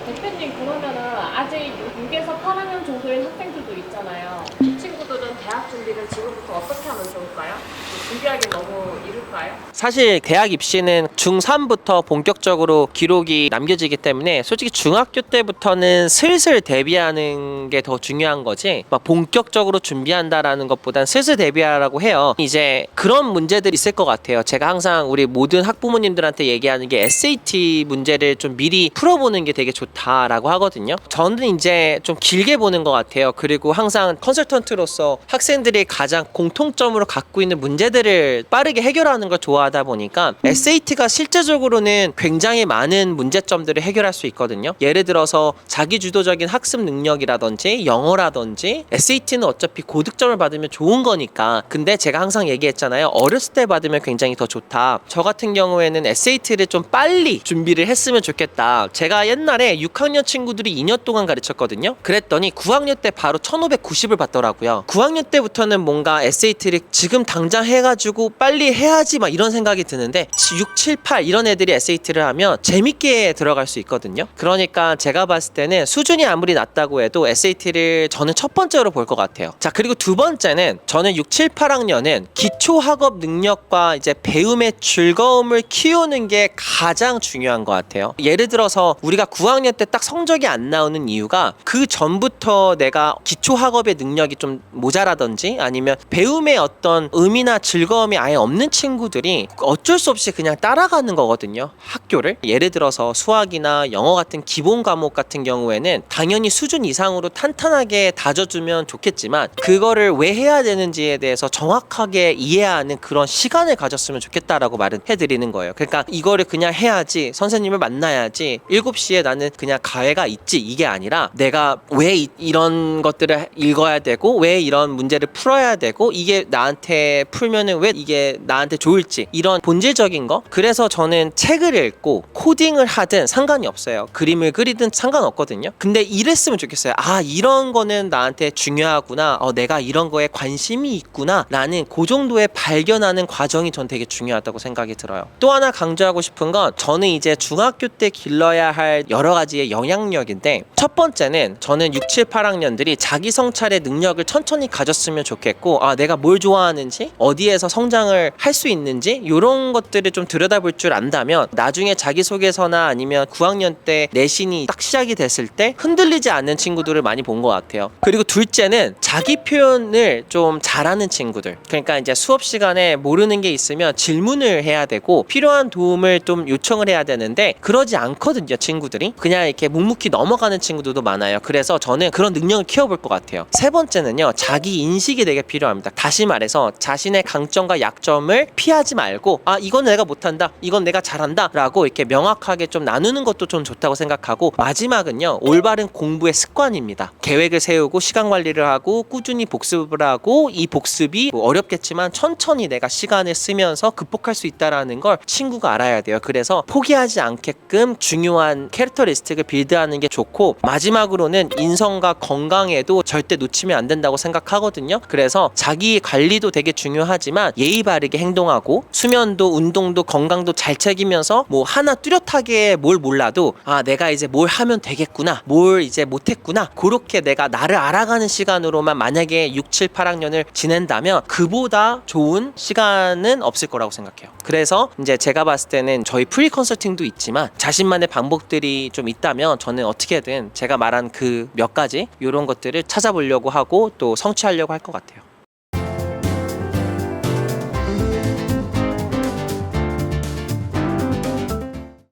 대표님 그러면은 아직 6에서 8학년 정도인 학생들도 있잖아요. 이 친구들은 대학 준비를 지금부터 어떻게 하면 좋을까요? 준비하기 너무 이를까요? 사실 대학 입시는 중3부터 본격적으로 기록이 남겨지기 때문에 솔직히 중학교 때부터는 슬슬 대비하는 게 더 중요한 거지 막 본격적으로 준비한다라는 것보단 슬슬 대비하라고 해요. 이제 그런 문제들이 있을 것 같아요. 제가 항상 우리 모든 학부모님들한테 얘기하는 게 SAT 문제를 좀 미리 풀어보는 게 되게 좋다라고 하거든요. 저는 이제 좀 길게 보는 것 같아요. 그리고 항상 컨설턴트로서 학생들이 가장 공통점으로 갖고 있는 문제들을 빠르게 해결하는 걸 좋아하다 보니까 SAT가 실제적으로는 굉장히 많은 문제점들을 해결할 수 있거든요. 예를 들어서 자기주도적인 학습 능력이라든지 영어라든지 SAT는 어차피 고득점을 받으면 좋은 거니까. 근데 제가 항상 얘기했잖아요. 어렸을 때 받으면 굉장히 더 좋다. 저 같은 경우에는 SAT를 좀 빨리 준비를 했으면 좋겠다. 제가 옛날에 6학년 친구들이 2년 동안 가르쳤거든요. 그랬더니 9학년 때 바로 1590을 받더라고요. 9학년 때부터는 뭔가 SAT를 지금 당장 해가지고 빨리 해야지 막 이런 생각이 드는데 6, 7, 8 이런 애들이 SAT를 하면 재밌게 들어갈 수 있거든요. 그러니까 제가 봤을 때는 수준이 아무리 낮다고 해도 SAT를 저는 첫 번째로 볼 것 같아요. 자, 그리고 두 번째는 저는 6, 7, 8학년은 기초 학업 능력과 이제 배움의 즐거움을 키우는 게 가장 중요한 것 같아요. 예를 들어서 우리가 9학년 때 딱 성적이 안 나오는 이유가 그 전부터 내가 기초 학업의 능력이 좀 모자라든지 아니면 배움의 어떤 의미나 즐거움이 아예 없는 친구들이 어쩔 수 없이 그냥 따라가는 거거든요. 학교를. 예를 들어서 수학이나 영어 같은 기본 과목 같은 경우에는 당연히 수준 이상으로 탄탄하게 다져주면 좋겠지만 그거를 왜 해야 되는지에 대해서 정확하게 이해하는 그런 시간을 가졌으면 좋겠다라고 말은 해드리는 거예요. 그러니까 이거를 그냥 해야지, 선생님을 만나야지, 7시에 나는 그냥 가회가 있지, 이게 아니라 내가 왜 이런 것들을 읽어야 되고 왜 이런 문제를 풀어야 되고 이게 나한테 풀면은 왜 이게 나한테 좋을지, 이런 본질적인 거. 그래서 저는 책을 읽고 코딩을 하든 상관이 없어요. 그림을 그리든 상관없거든요. 근데 이랬으면 좋겠어요. 아, 이런 거는 나한테 중요하구나, 내가 이런 거에 관심이 있구나 라는 그 정도의 발견하는 과정이 전 되게 중요하다고 생각이 들어요. 또 하나 강조하고 싶은 건 저는 이제 중학교 때 길러야 할 여러 가지의 영향력인데, 첫 번째는 저는 6, 7, 8학년들이 자기 성찰의 능력을 천천히 가졌으면 좋겠고, 내가 뭘 좋아하는지, 어디에서 성장을 할 수 있는지 이런 것들을 좀 들여다볼 줄 안다면 나중에 자기소개서나 아니면 9학년 때 내신이 딱 시작이 됐을 때 흔들리지 않는 친구들을 많이 본 것 같아요. 그리고 둘째는 자기 표현을 좀 잘하는 친구들. 그러니까 이제 수업 시간에 모르는 게 있으면 질문을 해야 되고 필요한 도움을 좀 요청을 해야 되는데 그러지 않거든요. 친구들이 그냥 이렇게 묵묵히 넘어가는 친구들도 많아요. 그래서 저는 그런 능력을 키워볼 것 같아요. 세 번째는요, 자기 인식이 되게 필요합니다. 다시 말해서 자신의 강점과 약점을 피하지 말고 이건 내가 못한다, 이건 내가 잘한다 라고 이렇게 명확하게 좀 나누는 것도 좀 좋다고 생각하고, 마지막은요, 올바른 공부의 습관입니다. 계획을 세우고 시간 관리를 하고 꾸준히 복습을 하고, 이 복습이 어렵겠지만 천천히 내가 시간을 쓰면서 극복할 수 있다라는 걸 친구가 알아야 돼요. 그래서 포기하지 않게끔 중요한 캐릭터리스틱을 빌드하는 게 좋고, 마지막으로는 인성과 건강에도 절대 놓치면 안 된다고 생각하거든요. 그래서 자기 관리도 되게 중요하지만 예의 바르게 행동하고 수면도 운동도 건강도 잘 챙기면서 뭐 하나 뚜렷하게 뭘 몰라도 내가 이제 뭘 하면 되겠구나, 뭘 이제 못했구나, 그렇게 내가 나를 알아가는 시간으로만 만약에 6, 7, 8학년을 지낸다면 그보다 좋은 시간은 없을 거라고 생각해요. 그래서 이제 제가 봤을 때는 저희 프리 컨설팅도 있지만 자신만의 방법들이 좀 있다면 저는 어떻게든 제가 말한 그 몇 가지 이런 것들을 찾아보려고 하고 또 성취하려고 할 것 같아요.